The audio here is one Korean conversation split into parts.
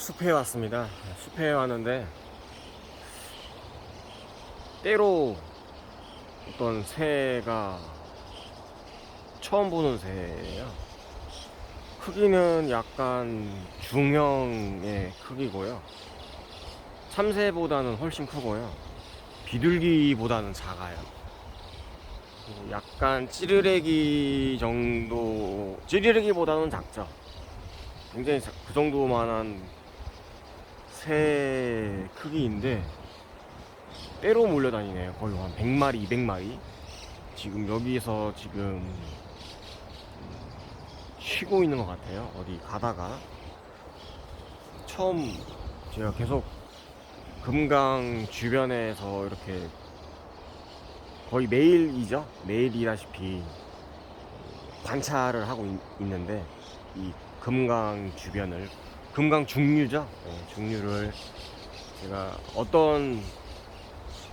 숲에 왔습니다. 숲에 왔는데 때로 어떤 새가 처음 보는 새예요. 크기는 약간 중형의 크기고요. 참새보다는 훨씬 크고요. 비둘기보다는 작아요. 그리고 약간 찌르레기 정도, 찌르레기보다는 작죠. 굉장히 그 정도만한 새 크기인데 때로 몰려다니네요. 거의 한 100마리, 200마리. 지금 여기서 지금 쉬고 있는 것 같아요. 어디 가다가 처음 제가 계속 금강 주변에서 이렇게 거의 매일이죠. 매일이다시피 관찰을 하고 있는데 이 금강 주변을, 금강 중류죠. 네, 중류를 제가 어떤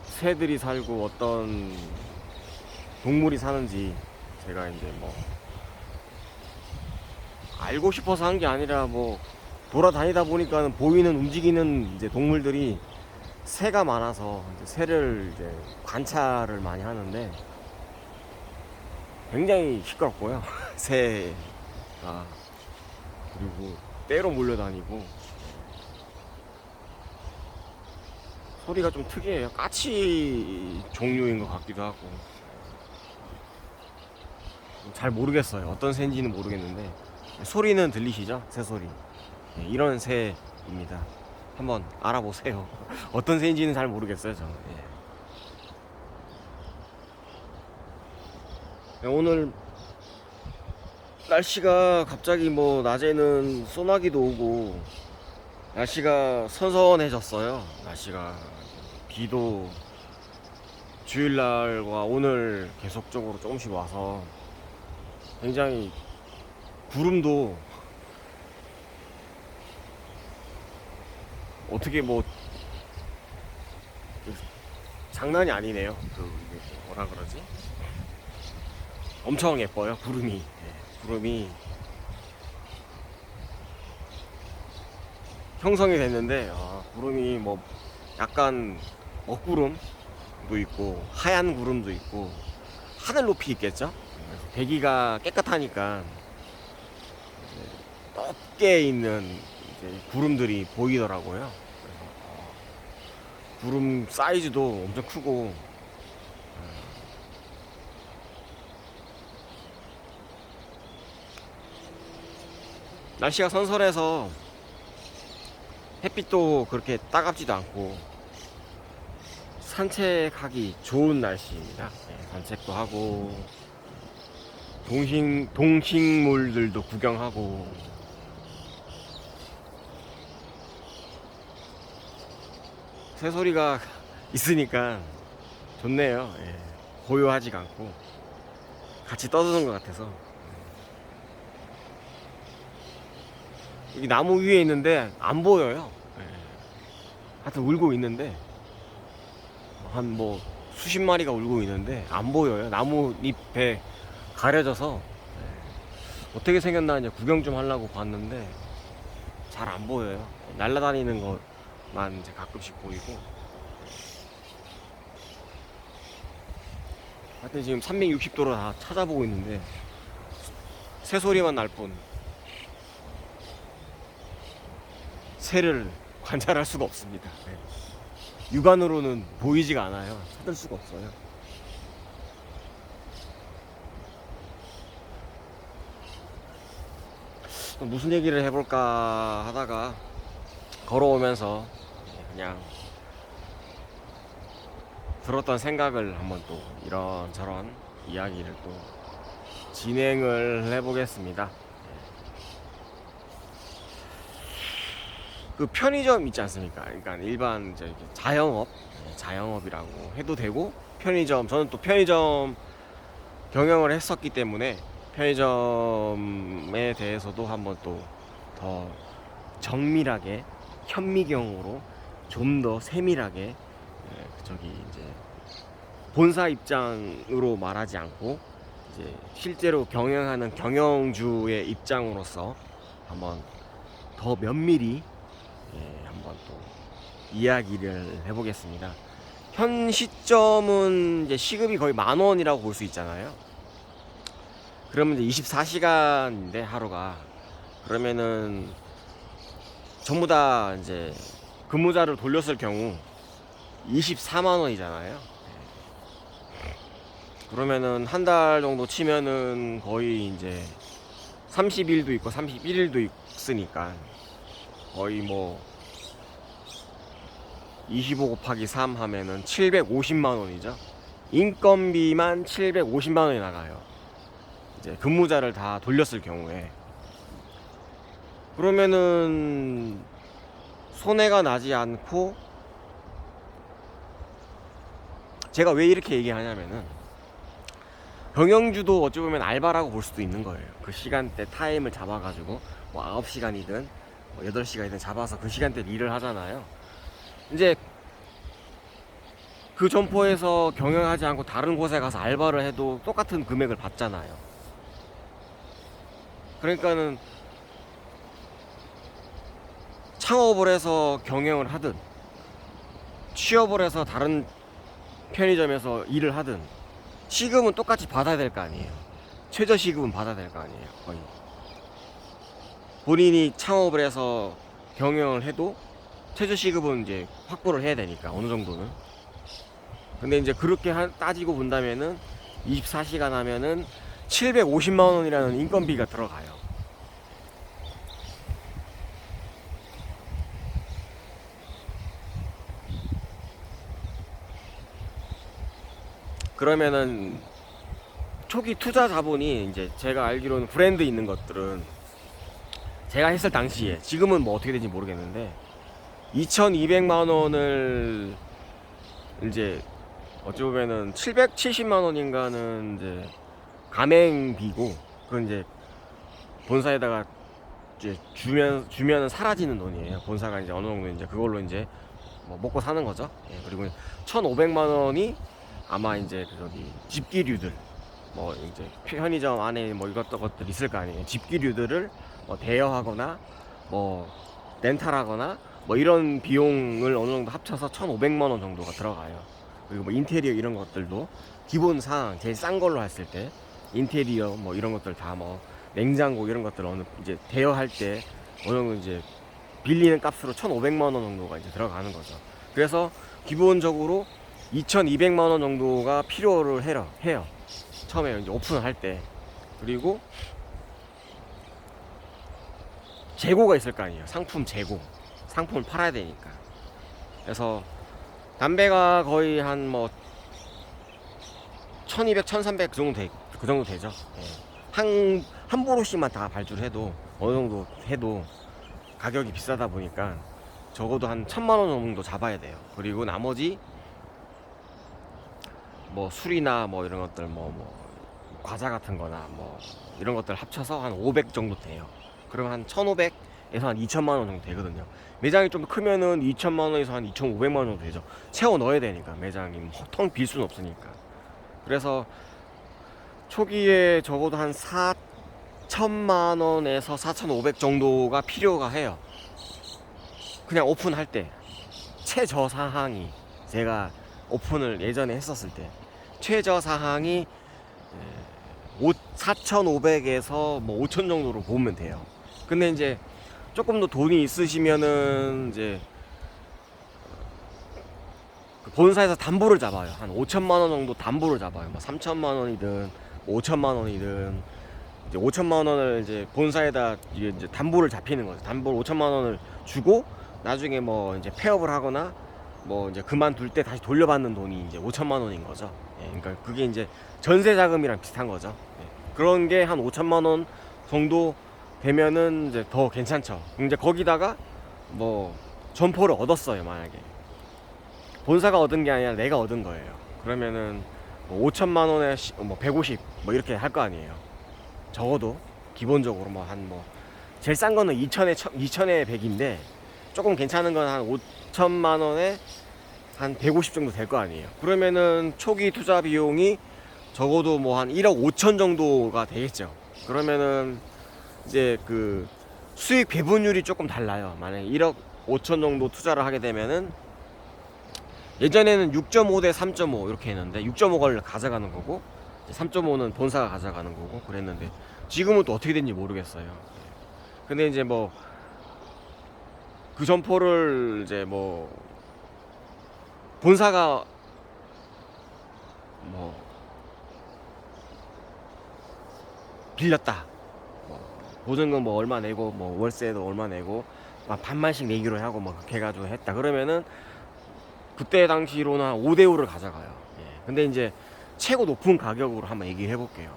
새들이 살고 어떤 동물이 사는지 제가 이제 뭐 알고 싶어서 한 게 아니라 뭐 돌아다니다 보니까 보이는 움직이는 이제 동물들이 새가 많아서 이제 새를 이제 관찰을 많이 하는데 굉장히 시끄럽고요. 새가 그리고 때로 몰려다니고 소리가 좀 특이해요. 까치 종류인 것 같기도 하고 잘 모르겠어요. 어떤 새인지는 모르겠는데 소리는 들리시죠? 새소리. 네, 이런 새입니다. 한번 알아보세요. 어떤 새인지는 잘 모르겠어요. 저는. 네, 오늘 날씨가 갑자기 뭐 낮에는 소나기도 오고 날씨가 선선해졌어요. 날씨가 비도 주일날과 오늘 계속적으로 조금씩 와서 굉장히 구름도 어떻게 뭐 장난이 아니네요. 이게 뭐라 그러지? 엄청 예뻐요. 구름이. 네, 구름이 형성이 됐는데 구름이 뭐 약간 먹구름도 있고 하얀 구름도 있고 하늘 높이 있겠죠. 대기가 깨끗하니까 높게 있는 이제 구름들이 보이더라고요. 그래서 구름 사이즈도 엄청 크고 날씨가 선선해서 햇빛도 그렇게 따갑지도 않고 산책하기 좋은 날씨입니다. 네, 산책도 하고 동식물들도 구경하고 새소리가 있으니까 좋네요. 예, 고요하지가 않고 같이 떠드는 것 같아서. 여기 나무 위에 있는데 안 보여요. 예, 하여튼 울고 있는데 한 뭐 수십 마리가 울고 있는데 안 보여요. 나뭇잎에 가려져서. 예, 어떻게 생겼나 이제 구경 좀 하려고 봤는데 잘 안 보여요. 날아다니는 것만 이제 가끔씩 보이고. 하여튼 지금 360도로 다 찾아보고 있는데 새소리만 날 뿐 새를 관찰할 수가 없습니다. 네. 육안으로는 보이지가 않아요. 찾을 수가 없어요. 무슨 얘기를 해볼까 하다가 걸어오면서 그냥 들었던 생각을 한번 또 이런저런 이야기를 또 진행을 해보겠습니다. 그 편의점 있지 않습니까? 그러니까 일반 이제 자영업, 자영업이라고 해도 되고 편의점, 저는 또 편의점 경영을 했었기 때문에 편의점에 대해서도 한번 또 더 정밀하게 현미경으로 좀 더 세밀하게 저기 이제 본사 입장으로 말하지 않고 이제 실제로 경영하는 경영주의 입장으로서 한번 더 면밀히 또 이야기를 해보겠습니다. 현 시점은 이제 시급이 거의 10,000원이라고 볼 수 있잖아요. 그러면 이제 24시간인데 하루가, 그러면은 전부 다 이제 근무자를 돌렸을 경우 24만원이잖아요. 그러면은 한 달 정도 치면은 거의 이제 30일도 있고 31일도 있으니까 거의 뭐 25 곱하기 3 하면은 750만원이죠. 인건비만 750만원이 나가요. 이제 근무자를 다 돌렸을 경우에. 그러면은 손해가 나지 않고, 제가 왜 이렇게 얘기하냐면은 경영주도 어찌 보면 알바라고 볼 수도 있는 거예요. 그 시간대 타임을 잡아가지고 뭐 9시간이든 뭐 8시간이든 잡아서 그 시간대 일을 하잖아요. 이제 그 점포에서 경영하지 않고 다른 곳에 가서 알바를 해도 똑같은 금액을 받잖아요. 그러니까는 창업을 해서 경영을 하든 취업을 해서 다른 편의점에서 일을 하든 시급은 똑같이 받아야 될 거 아니에요. 최저 시급은 받아야 될 거 아니에요. 거의 본인이 창업을 해서 경영을 해도 최저 시급은 이제 확보를 해야 되니까 어느 정도는. 근데 이제 그렇게 따지고 본다면은 24시간 하면은 750만원이라는 인건비가 들어가요. 그러면은 초기 투자 자본이, 이제 제가 알기로는 브랜드 있는 것들은 제가 했을 당시에, 지금은 뭐 어떻게 되는지 모르겠는데 2200만원을 이제 어찌 보면은 770만원인가는 이제 가맹비고, 그건 이제 본사에다가 이제 주면은 사라지는 돈이에요. 본사가 이제 어느 정도 이제 그걸로 이제 뭐 먹고 사는 거죠. 예, 그리고 1,500만원이 아마 이제 저기 집기류들, 뭐 이제 편의점 안에 뭐 이것저것 있을 거 아니에요. 집기류들을 뭐 대여하거나 뭐 렌탈하거나 뭐 이런 비용을 어느 정도 합쳐서 1,500만원 정도가 들어가요. 그리고 뭐 인테리어 이런 것들도 기본 사항 제일 싼 걸로 했을 때 인테리어 뭐 이런 것들 다, 뭐 냉장고 이런 것들 어느 이제 대여할 때 어느 정도 이제 빌리는 값으로 1,500만원 정도가 이제 들어가는 거죠. 그래서 기본적으로 2,200만원 정도가 필요를 해요. 처음에 이제 오픈을 할 때. 그리고 재고가 있을 거 아니에요. 상품 재고. 상품을 팔아야 되니까. 그래서 담배가 거의 한 뭐 1,200, 1,300 그 정도 되죠. 예. 한 보루씩만 다 발주해도 어느 정도 해도 가격이 비싸다 보니까 적어도 한 1,000만원 정도 잡아야 돼요. 그리고 나머지 뭐 술이나 뭐 이런 것들 뭐 과자 같은 거나 뭐 이런 것들 합쳐서 한 500 정도 돼요. 그러면 한 1,500에서 한 2,000만원 정도 되거든요. 매장이 좀 크면은 2,000만원에서 한 2,500만원 정도 되죠. 채워 넣어야 되니까, 매장이 텅 빌 수는 없으니까. 그래서 초기에 적어도 한 4,000만원에서 4,500 정도가 필요가 해요. 그냥 오픈할 때 최저 사항이, 제가 오픈을 예전에 했었을 때 최저 사항이 4,500에서 뭐 5,000 정도로 보면 돼요. 근데 이제 조금 더 돈이 있으시면은 이제 본사에서 담보를 잡아요. 한 5,000만원 정도 담보를 잡아요. 뭐 3,000만원이든 5,000만원이든 이제 5,000만원을 이제 본사에다 이제 담보를 잡히는 거죠. 담보를 5,000만원을 주고 나중에 뭐 이제 폐업을 하거나 뭐 이제 그만둘 때 다시 돌려받는 돈이 이제 5,000만원인 거죠. 예, 그러니까 그게 이제 전세 자금이랑 비슷한 거죠. 예, 그런 게 한 5,000만원 정도 되면은 이제 더 괜찮죠. 이제 거기다가 뭐 점포를 얻었어요. 만약에 본사가 얻은 게 아니라 내가 얻은 거예요. 그러면은 뭐 5,000만원에 뭐 150 뭐 이렇게 할 거 아니에요. 적어도 기본적으로 뭐 한 뭐 제일 싼 거는 2,000에 100인데 조금 괜찮은 건 한 5,000만원에 한 150 정도 될 거 아니에요. 그러면은 초기 투자 비용이 적어도 뭐 한 1억 5천 정도가 되겠죠. 그러면은 이제 그 수익 배분율이 조금 달라요. 만약에 1억 5천 정도 투자를 하게 되면은, 예전에는 6.5 대 3.5 이렇게 했는데 6.5를 가져가는 거고 3.5는 본사가 가져가는 거고 그랬는데, 지금은 또 어떻게 된지 모르겠어요. 근데 이제 뭐 그 점포를 이제 뭐 본사가 뭐 빌렸다, 뭐 보증금 뭐 얼마 내고 뭐 월세도 얼마 내고 막 반만씩 내기로 하고 막 그렇게 해가지고 했다 그러면은, 그때 당시로는 한 5대 5를 가져가요. 예. 근데 이제 최고 높은 가격으로 한번 얘기를 해볼게요.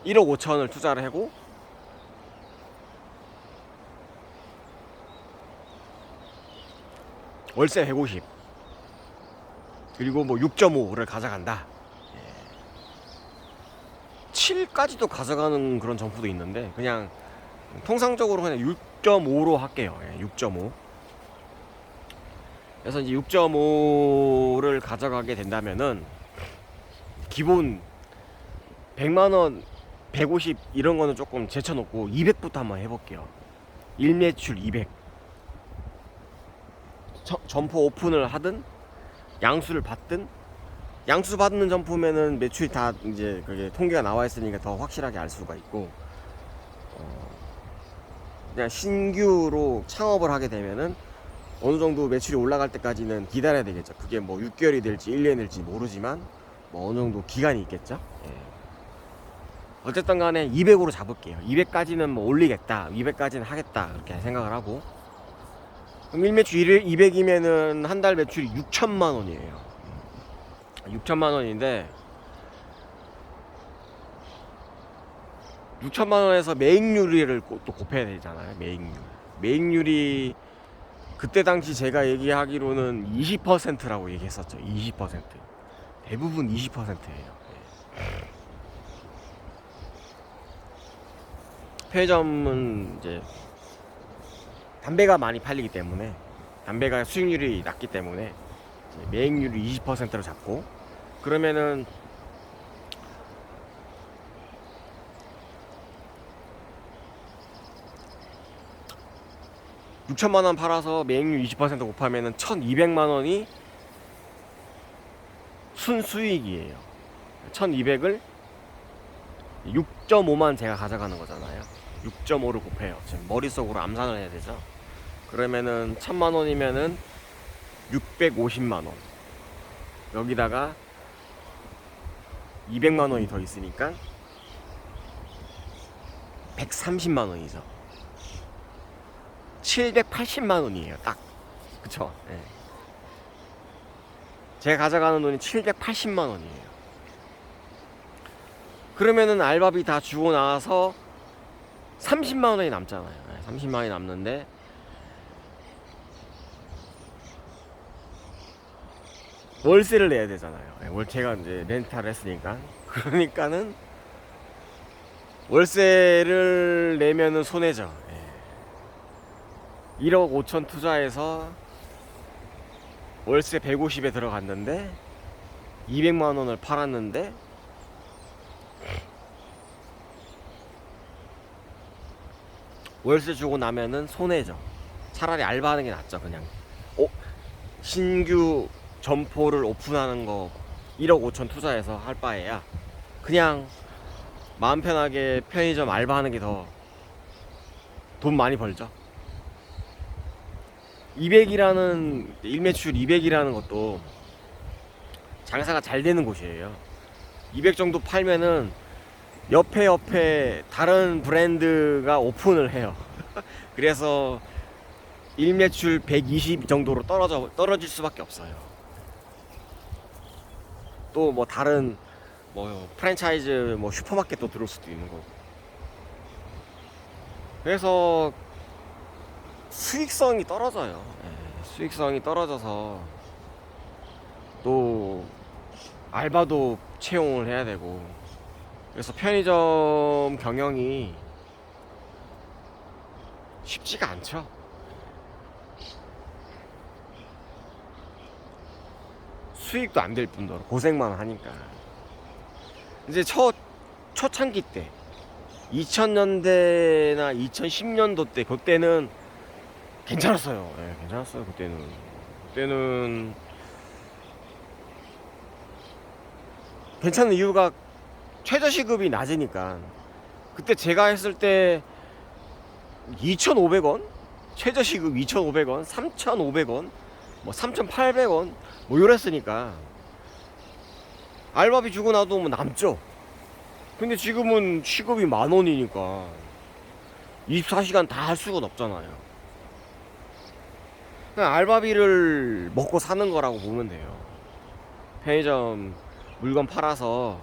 1억 5천을 투자를 하고 월세 150, 그리고 뭐 6.5를 가져간다. 7까지도 가져가는 그런 점포도 있는데 그냥 통상적으로 그냥 6.5로 할게요. 6.5. 그래서 이제 6.5를 가져가게 된다면은 기본 100만 원, 150 이런 거는 조금 제쳐놓고 200부터 한번 해볼게요. 1매출 200. 점포 오픈을 하든 양수를 받든, 양수 받는 점포면은 매출이 다 이제 그게 통계가 나와 있으니까 더 확실하게 알 수가 있고, 그냥 신규로 창업을 하게 되면은 어느 정도 매출이 올라갈 때까지는 기다려야 되겠죠. 그게 뭐 6개월이 될지 1년이 될지 모르지만 뭐 어느 정도 기간이 있겠죠. 예. 어쨌든 간에 200으로 잡을게요. 200까지는 뭐 올리겠다, 200까지는 하겠다, 그렇게 생각을 하고. 그럼 1매출 200이면은 한 달 매출이 6천만 원이에요. 6천만 원인데 6천만 원에서 매익률을 또 곱해야 되잖아요. 매익률이 그때 당시 제가 얘기하기로는 20%라고 얘기했었죠. 20%. 대부분 20%예요. 편의점은 이제 담배가 많이 팔리기 때문에, 담배가 수익률이 낮기 때문에 매익률을 20%로 잡고, 그러면은 6천만 원 팔아서 매익률 20% 곱하면은 1,200만 원이 순수익이에요. 1,200을 6.5만 제가 가져가는 거잖아요. 6.5를 곱해요. 지금 머릿속으로 암산을 해야 되죠. 그러면은 1,000만 원이면은 650만 원. 여기다가 200만 원이 더 있으니까 130만 원이죠. 780만 원이에요, 딱. 그쵸? 네. 제가 가져가는 돈이 780만 원이에요. 그러면은 알바비 다 주고 나서 30만 원이 남잖아요. 30만 원이 남는데, 월세를 내야 되잖아요. 제가 이제 렌탈을 했으니까. 그러니까는 월세를 내면은 손해죠. 1억 5천 투자해서 월세 150에 들어갔는데 200만 원을 팔았는데 월세 주고 나면은 손해죠. 차라리 알바하는 게 낫죠. 그냥 신규 점포를 오픈하는 거 1억 5천 투자해서 할 바에야 그냥 마음 편하게 편의점 알바하는 게 더 돈 많이 벌죠. 200이라는, 일매출 200이라는 것도 장사가 잘 되는 곳이에요. 200 정도 팔면은 옆에 다른 브랜드가 오픈을 해요. 그래서 일매출 120 정도로 떨어질 수밖에 없어요. 또 뭐 다른 뭐 프랜차이즈 뭐 슈퍼마켓도 들어올 수도 있는 거고. 그래서 수익성이 떨어져요. 수익성이 떨어져서 또 알바도 채용을 해야 되고, 그래서 편의점 경영이 쉽지가 않죠. 수익도 안 될 뿐더러 고생만 하니까. 이제 초창기 때 2000년대나 2010년도 때 그때는 괜찮았어요. 예, 괜찮았어요. 그때는 괜찮은 이유가 최저시급이 낮으니까. 그때 제가 했을 때 2,500원, 최저시급 2,500원, 3,500원, 뭐 3,800원 뭐 이랬으니까 알바비 주고 나도 뭐 남죠. 근데 지금은 시급이 10,000원이니까 24시간 다 할 수가 없잖아요. 그냥 알바비를 먹고 사는 거라고 보면 돼요. 편의점 물건 팔아서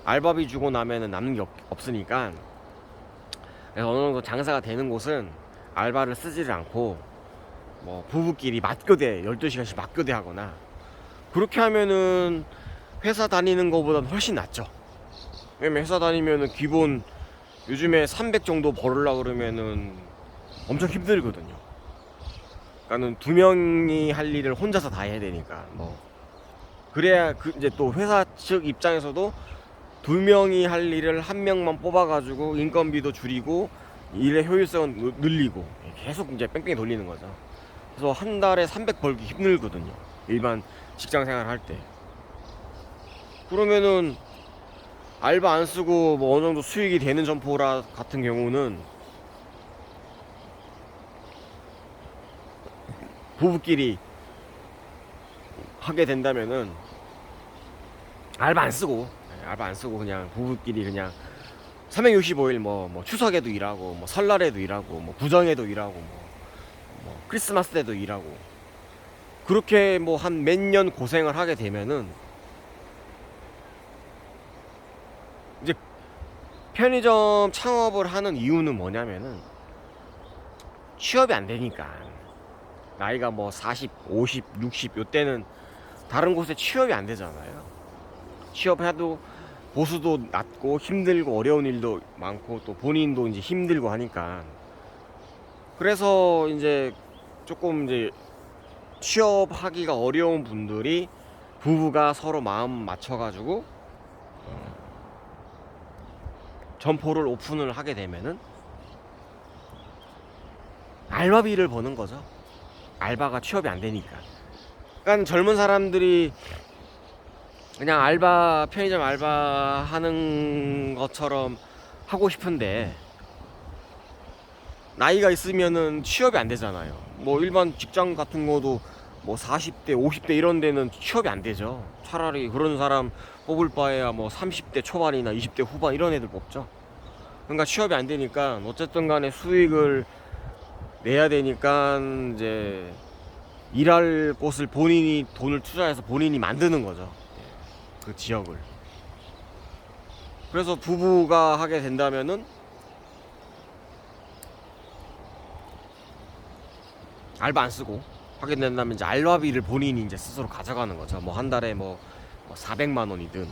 알바비 주고 나면은 남는 게 없으니까. 그래서 어느 정도 장사가 되는 곳은 알바를 쓰지를 않고 뭐 부부끼리 맞교대 12시간씩 맞교대 하거나 그렇게 하면은 회사 다니는 것보다는 훨씬 낫죠. 왜냐면 회사 다니면은 기본 요즘에 300 정도 벌으려고 그러면은 엄청 힘들거든요. 그러니까는 두 명이 할 일을 혼자서 다 해야 되니까 뭐 그래야 이제 또 회사 측 입장에서도 두 명이 할 일을 한 명만 뽑아가지고 인건비도 줄이고 일의 효율성은 늘리고 계속 이제 뺑뺑이 돌리는 거죠. 그래서 한 달에 300 벌기 힘들거든요. 일반 직장 생활 할 때. 그러면은 알바 안 쓰고 뭐 어느 정도 수익이 되는 점포라 같은 경우는 부부끼리 하게 된다면은 알바 안 쓰고 그냥 부부끼리 그냥 365일 뭐 추석에도 일하고 뭐 설날에도 일하고 뭐 구정에도 일하고 뭐 크리스마스 때도 일하고 그렇게 뭐 한 몇 년 고생을 하게 되면은 이제 편의점 창업을 하는 이유는 뭐냐면은 취업이 안 되니까. 나이가 뭐 40, 50, 60 요때는 다른 곳에 취업이 안 되잖아요. 취업해도 보수도 낮고 힘들고 어려운 일도 많고 또 본인도 이제 힘들고 하니까. 그래서 이제 조금 이제 취업하기가 어려운 분들이 부부가 서로 마음 맞춰가지고 점포를 오픈을 하게 되면은 알바비를 버는 거죠. 알바가 취업이 안 되니까. 그러니까 젊은 사람들이 그냥 편의점 알바 하는 것처럼 하고 싶은데 나이가 있으면은 취업이 안 되잖아요. 뭐 일반 직장 같은 거도 뭐 40대, 50대 이런 데는 취업이 안 되죠. 차라리 그런 사람 뽑을 바에야 뭐 30대 초반이나 20대 후반 이런 애들 뽑죠. 그러니까 취업이 안 되니까 어쨌든 간에 수익을 내야 되니까 이제 일할 곳을 본인이 돈을 투자해서 본인이 만드는 거죠. 그 지역을. 그래서 부부가 하게 된다면은 알바 안 쓰고 하게 된다면 이제 알바비를 본인이 이제 스스로 가져가는 거죠. 뭐 한 달에 뭐 400만 원이든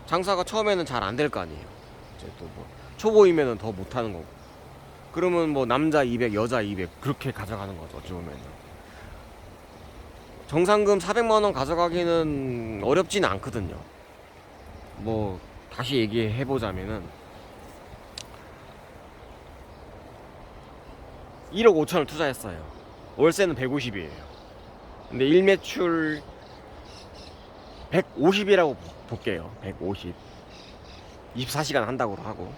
장사가 처음에는 잘 안 될 거 아니에요. 이제 또 뭐 초보이면은 더 못 하는 거고. 그러면 뭐 남자 200, 여자 200 그렇게 가져가는 거죠. 어찌 보면 정상금 400만 원 가져가기는 어렵지는 않거든요. 뭐 다시 얘기해 보자면은 1억 5천을 투자했어요. 월세는 150이에요. 근데 일매출 150이라고 볼게요. 150. 24시간 한다고 하고.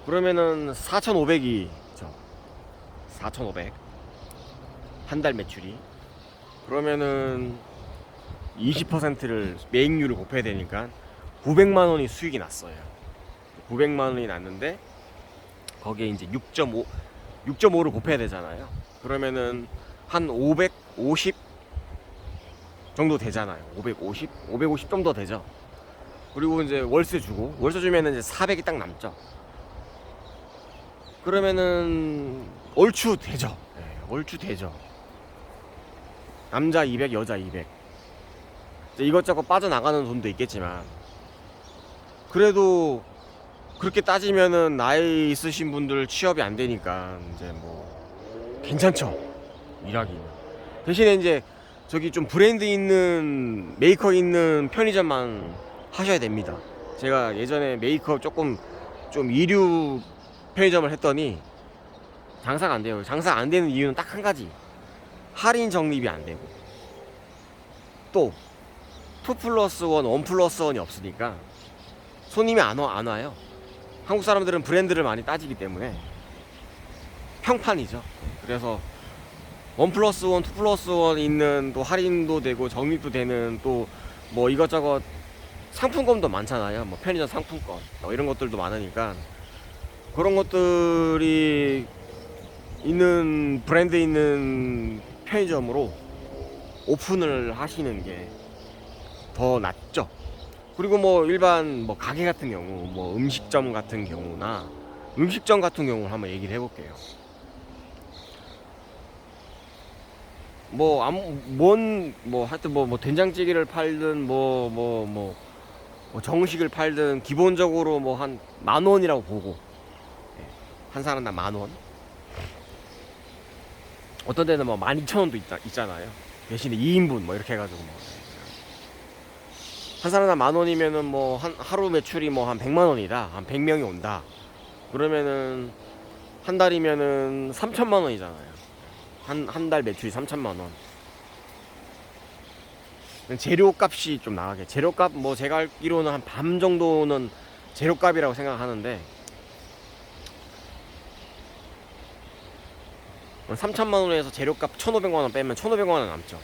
그러면은 4,500이 4,500. 한 달 매출이. 그러면은 20%를 매익률을 곱해야 되니까 900만 원이 수익이 났어요. 900만 원이 났는데 거기에 이제 6.5를 곱해야 되잖아요. 그러면은 한 550 정도 되잖아요. 550 좀 더 되죠. 그리고 이제 월세 주면은 이제 400이 딱 남죠. 그러면은 얼추 되죠. 네, 얼추 되죠. 남자 200, 여자 200. 이것저것 빠져나가는 돈도 있겠지만 그래도 그렇게 따지면은 나이 있으신 분들 취업이 안 되니까 이제 뭐 괜찮죠. 일하기는. 대신에 이제 저기 좀 브랜드 있는 메이커 있는 편의점만 하셔야 됩니다. 제가 예전에 메이크업 조금 좀 이류 편의점을 했더니 장사가 안 돼요. 장사 안 되는 이유는 딱 한 가지. 할인 적립이 안 되고, 또 2 플러스 1, 1 플러스 1이 없으니까 손님이 안 와요. 한국 사람들은 브랜드를 많이 따지기 때문에 평판이죠. 그래서 1 플러스 1, 2 플러스 1 있는 또 할인도 되고 적립도 되는 또 뭐 이것저것 상품권도 많잖아요. 뭐 편의점 상품권 뭐 이런 것들도 많으니까 그런 것들이 있는 브랜드 있는 편의점으로 오픈을 하시는 게 더 낫죠. 그리고 뭐 일반 뭐 가게 같은 경우, 뭐 음식점 같은 경우나 음식점 같은 경우를 한번 얘기를 해볼게요. 뭐 하여튼 뭐 된장찌개를 팔든 뭐 정식을 팔든 기본적으로 뭐 한 10,000원이라고 보고, 예, 한 사람당 10,000원. 어떤 데는 뭐 12,000원도 있잖아요. 대신에 2인분 뭐 이렇게 해가지고 뭐 한 사람당 10,000원이면은 뭐 하루 매출이 뭐 한 100만 원이다. 한 100명이 온다. 그러면은 한 달이면은 3천만 원이잖아요. 한 달 매출이 3천만 원. 재료값이 좀 나가게. 재료값 뭐 제가 알기로는 한 반 정도는 재료값이라고 생각하는데 3천만 원에서 재료값 1,500만 원 빼면 1,500만 원 남죠.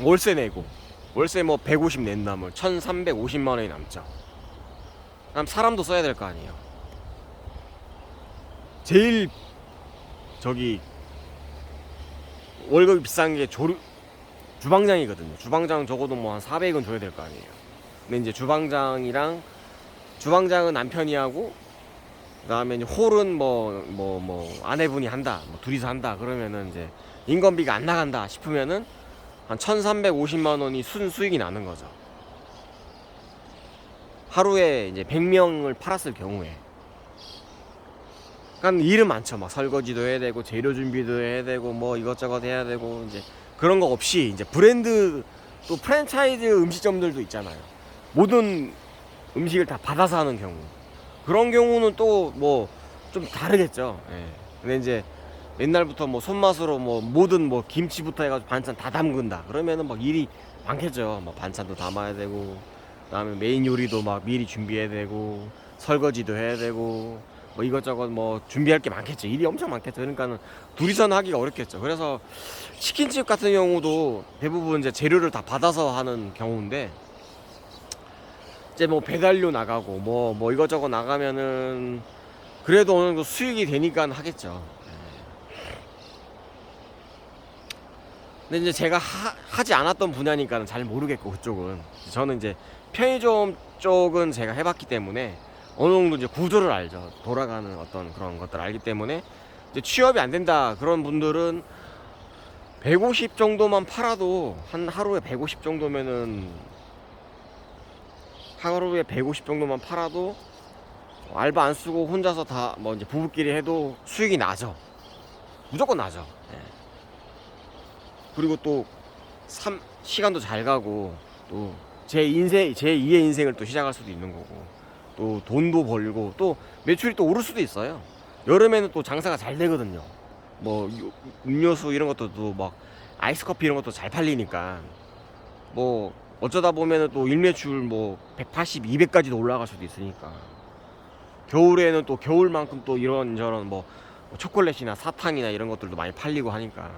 월세 내고 월세 뭐 150 낸다 뭐 1,350만 원이 남죠. 그럼 사람도 써야 될 거 아니에요. 제일 저기 월급이 비싼 게 주방장이거든요. 주방장 적어도 뭐 한 400은 줘야 될 거 아니에요. 근데 이제 주방장은 남편이 하고, 그다음에 이제 홀은 뭐 아내분이 한다, 뭐 둘이서 한다. 그러면은 이제 인건비가 안 나간다 싶으면은 한 1,350만 원이 순수익이 나는 거죠. 하루에 이제 100명을 팔았을 경우에. 그러니까 일은 많죠. 막 설거지도 해야 되고 재료 준비도 해야 되고 뭐 이것저것 해야 되고, 이제 그런 거 없이 이제 브랜드 또 프랜차이즈 음식점들도 있잖아요. 모든 음식을 다 받아서 하는 경우, 그런 경우는 또 뭐 좀 다르겠죠. 예. 근데 이제 옛날부터 뭐 손맛으로 뭐 모든 뭐 김치부터 해가지고 반찬 다 담근다. 그러면은 막 일이 많겠죠. 뭐 반찬도 담아야 되고, 그다음에 메인 요리도 막 미리 준비해야 되고, 설거지도 해야 되고, 뭐 이것저것 뭐 준비할 게 많겠죠. 일이 엄청 많겠죠. 그러니까는 둘이서는 하기가 어렵겠죠. 그래서 치킨집 같은 경우도 대부분 이제 재료를 다 받아서 하는 경우인데, 이제 뭐 배달료 나가고 뭐 이것저것 나가면은 그래도 어느 정도 수익이 되니까 하겠죠. 근데 이제 제가 하지 않았던 분야니까는 잘 모르겠고, 그쪽은 저는 이제 편의점 쪽은 제가 해봤기 때문에 어느 정도 이제 구조를 알죠. 돌아가는 어떤 그런 것들을 알기 때문에 이제 취업이 안 된다 그런 분들은 150 정도만 팔아도, 한 하루에 150 정도면은 하루에 150 정도만 팔아도 알바 안 쓰고 혼자서 다 뭐 이제 부부끼리 해도 수익이 나죠. 무조건 나죠. 예. 그리고 또 시간도 잘 가고, 또 제 2의 인생을 또 시작할 수도 있는 거고, 또 돈도 벌고, 또 매출이 또 오를 수도 있어요. 여름에는 또 장사가 잘 되거든요. 뭐 음료수 이런 것도 막 아이스 커피 이런 것도 잘 팔리니까 뭐 어쩌다 보면은 또 일매출 뭐 180, 200까지도 올라갈 수도 있으니까. 겨울에는 또 겨울만큼 또 이런저런 뭐 초콜릿이나 사탕이나 이런 것들도 많이 팔리고 하니까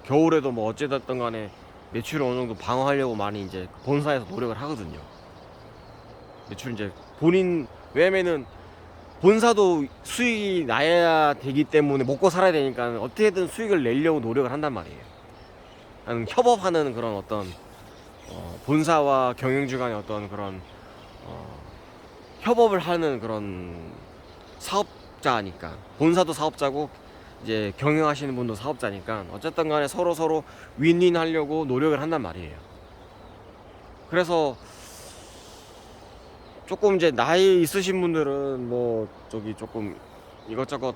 겨울에도 뭐 어찌됐든 간에 매출을 어느 정도 방어하려고 많이 이제 본사에서 노력을 하거든요. 매출 이제 왜냐면은 본사도 수익이 나야 되기 때문에 먹고 살아야 되니까 어떻게든 수익을 내려고 노력을 한단 말이에요. 협업하는 그런 어떤 본사와 경영주 간의 어떤 그런 협업을 하는 그런 사업자니까, 본사도 사업자고 이제 경영하시는 분도 사업자니까 어쨌든 간에 서로 윈윈 하려고 노력을 한단 말이에요. 그래서 조금 이제 나이 있으신 분들은 뭐 저기 조금 이것저것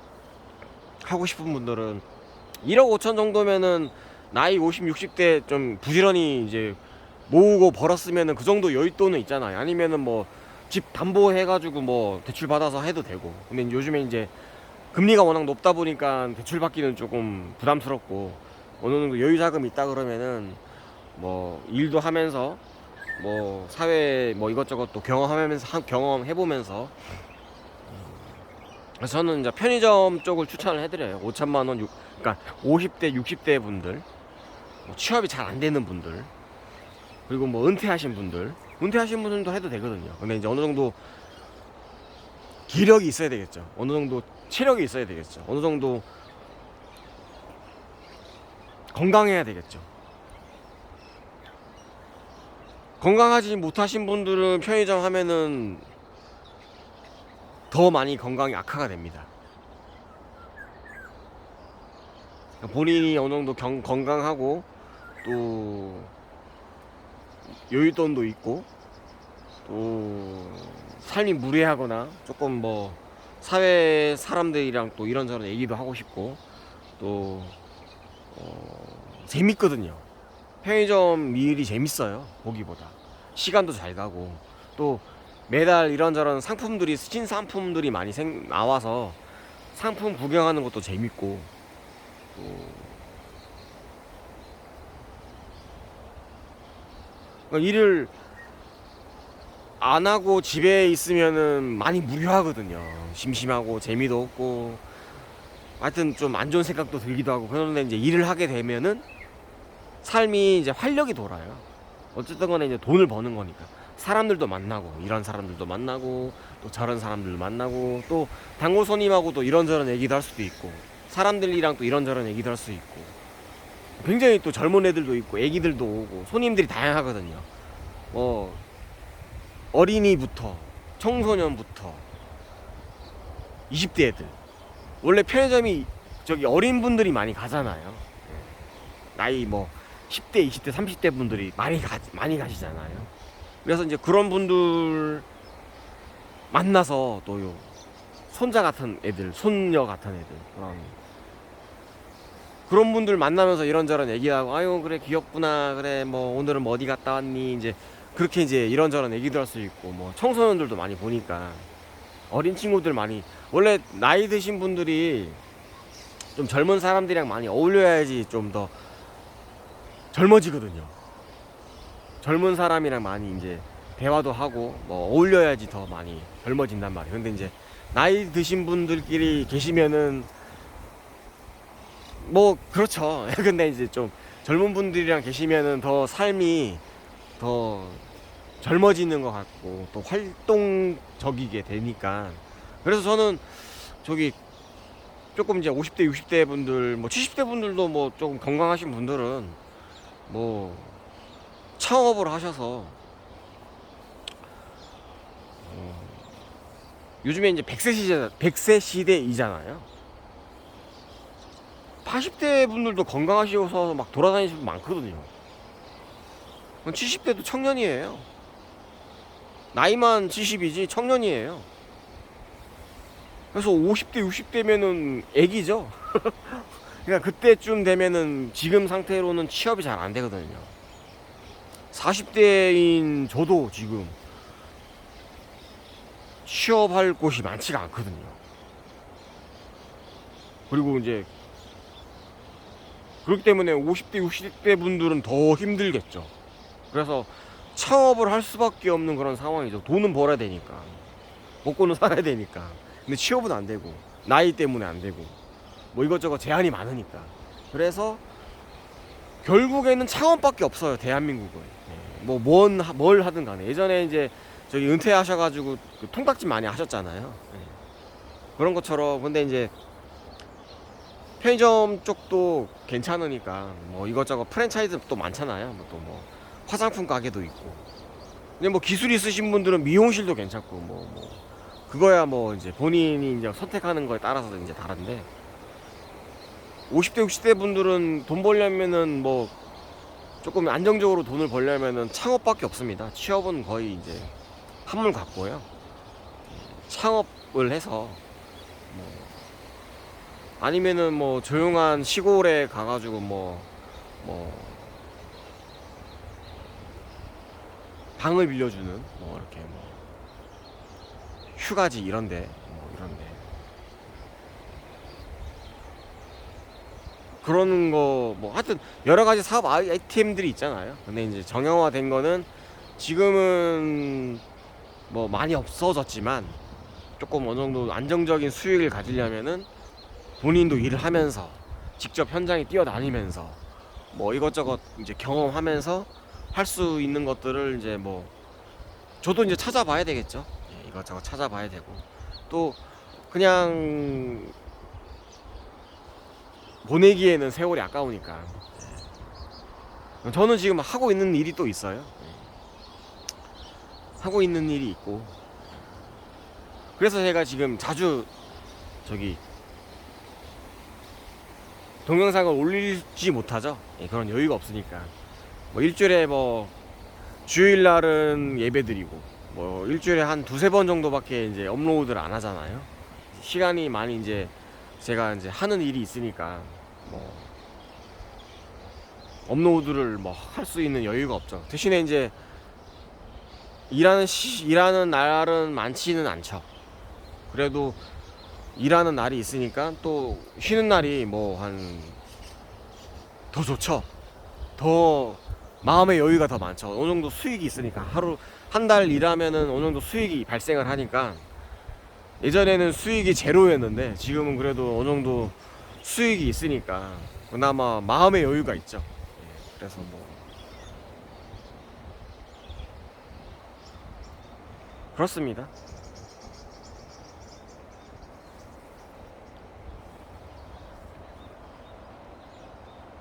하고 싶은 분들은 1억 5천 정도면은 나이 50, 60대 좀 부지런히 이제 모으고 벌었으면은 그 정도 여윳돈은 있잖아요. 아니면은 뭐 집 담보해가지고 뭐 대출 받아서 해도 되고. 근데 요즘에 이제 금리가 워낙 높다 보니까 대출 받기는 조금 부담스럽고, 어느 정도 여유 자금이 있다 그러면은 뭐 일도 하면서 뭐 사회 뭐 이것저것 또 경험해 보면서, 그래서 저는 이제 편의점 쪽을 추천을 해드려요. 5천만 원, 그러니까 50대, 60대 분들, 뭐 취업이 잘 안 되는 분들, 그리고 뭐 은퇴하신 분들도 해도 되거든요. 근데 이제 어느 정도 기력이 있어야 되겠죠. 어느 정도 체력이 있어야 되겠죠. 어느 정도 건강해야 되겠죠. 건강하지 못하신 분들은 편의점 하면은 더 많이 건강이 악화가 됩니다. 본인이 어느 정도 건강하고 또 여윳돈도 있고 또 삶이 무례하거나 조금 뭐 사회 사람들이랑 또 이런저런 얘기도 하고 싶고 또 재밌거든요. 편의점 일이 재밌어요. 보기보다 시간도 잘 가고, 또 매달 이런저런 상품들이 신상품들이 많이 나와서 상품 구경하는 것도 재밌고, 또 일을 안 하고 집에 있으면은 많이 무료하거든요. 심심하고 재미도 없고 하여튼 좀 안 좋은 생각도 들기도 하고. 그런데 이제 일을 하게 되면은 삶이 이제 활력이 돌아요. 어쨌든 간에 이제 돈을 버는 거니까 사람들도 만나고, 이런 사람들도 만나고 또 저런 사람들도 만나고, 또 단골 손님하고도 이런저런 얘기도 할 수도 있고, 사람들이랑 또 이런저런 얘기도 할 수 있고, 굉장히 또 젊은 애들도 있고 애기들도 오고 손님들이 다양하거든요. 뭐 어린이부터 청소년부터 20대 애들, 원래 편의점이 저기 어린 분들이 많이 가잖아요. 나이 뭐 10대, 20대, 30대 분들이 많이 가시잖아요. 그래서 이제 그런 분들 만나서 또 손자 같은 애들, 손녀 같은 애들, 그런 분들 만나면서 이런저런 얘기하고, 아유 그래 귀엽구나, 그래 뭐 오늘은 뭐 어디 갔다 왔니, 이제 그렇게 이제 이런저런 얘기도 할 수 있고, 뭐 청소년들도 많이 보니까 어린 친구들 많이, 원래 나이 드신 분들이 좀 젊은 사람들이랑 많이 어울려야지 좀 더 젊어지거든요. 젊은 사람이랑 많이 이제 대화도 하고 뭐 어울려야지 더 많이 젊어진단 말이에요. 근데 이제 나이 드신 분들끼리 계시면은 뭐 그렇죠. 근데 이제 좀 젊은 분들이랑 계시면은 더 삶이 더 젊어지는 것 같고 또 활동적이게 되니까. 그래서 저는 저기 조금 이제 50대 60대 분들, 뭐 70대 분들도 뭐 조금 건강하신 분들은 뭐 창업을 하셔서, 요즘에 이제 100세 시대이잖아요. 80대 분들도 건강하셔서 막 돌아다니시는 분 많거든요. 70대도 청년이에요. 나이만 70이지 청년이에요. 그래서 50대 60대면은 애기죠. 그러니까 그때쯤 되면은 지금 상태로는 취업이 잘 안 되거든요. 40대인 저도 지금 취업할 곳이 많지가 않거든요. 그리고 이제 그렇기 때문에 50대 60대 분들은 더 힘들겠죠. 그래서 창업을 할 수밖에 없는 그런 상황이죠. 돈은 벌어야 되니까, 먹고는 살아야 되니까. 근데 취업은 안 되고, 나이 때문에 안 되고, 뭐 이것저것 제한이 많으니까. 그래서 결국에는 창업밖에 없어요, 대한민국은. 뭘 하든 간에. 예전에 이제 저기 은퇴하셔가지고 그 통닭집 많이 하셨잖아요. 그런 것처럼. 근데 이제 편의점 쪽도 괜찮으니까 뭐 이것저것 프랜차이즈 또 많잖아요. 또 뭐 화장품 가게도 있고. 근데 뭐 기술 있으신 분들은 미용실도 괜찮고, 뭐 그거야 뭐 이제 본인이 이제 선택하는 거에 따라서 이제 다른데, 50대 60대 분들은 돈 벌려면은 뭐 조금 안정적으로 돈을 벌려면은 창업밖에 없습니다. 취업은 거의 이제 한물 같고요. 창업을 해서 뭐 아니면은 뭐 조용한 시골에 가가지고 뭐 뭐 방을 빌려주는 뭐 이렇게 뭐 휴가지 이런데 뭐 이런데 그런 거 뭐 하여튼 여러 가지 사업 아이템들이 있잖아요. 근데 이제 정형화된 거는 지금은 뭐 많이 없어졌지만 조금 어느 정도 안정적인 수익을 가지려면은 본인도 일을 하면서 직접 현장에 뛰어다니면서 뭐 이것저것 이제 경험하면서 할 수 있는 것들을 이제 뭐 저도 이제 찾아봐야 되겠죠. 예, 이것저것 찾아봐야 되고 또 그냥 보내기에는 세월이 아까우니까 저는 지금 하고 있는 일이 또 있어요. 예, 하고 있는 일이 있고 그래서 제가 지금 자주 저기 동영상을 올리지 못하죠. 예, 그런 여유가 없으니까 뭐 일주일에 뭐 주일날은 예배드리고 뭐 일주일에 한 두세 번 정도밖에 이제 업로드를 안 하잖아요. 시간이 많이 이제 제가 이제 하는 일이 있으니까 뭐 업로드를 뭐 할 수 있는 여유가 없죠. 대신에 이제 일하는 날은 많지는 않죠. 그래도 일하는 날이 있으니까 또 쉬는 날이 뭐 한 더 좋죠. 더 마음의 여유가 더 많죠. 어느 정도 수익이 있으니까 하루 한 달 일하면은 어느 정도 수익이 발생을 하니까 예전에는 수익이 제로였는데 지금은 그래도 어느 정도 수익이 있으니까 그나마 마음의 여유가 있죠. 예, 그래서 뭐 그렇습니다.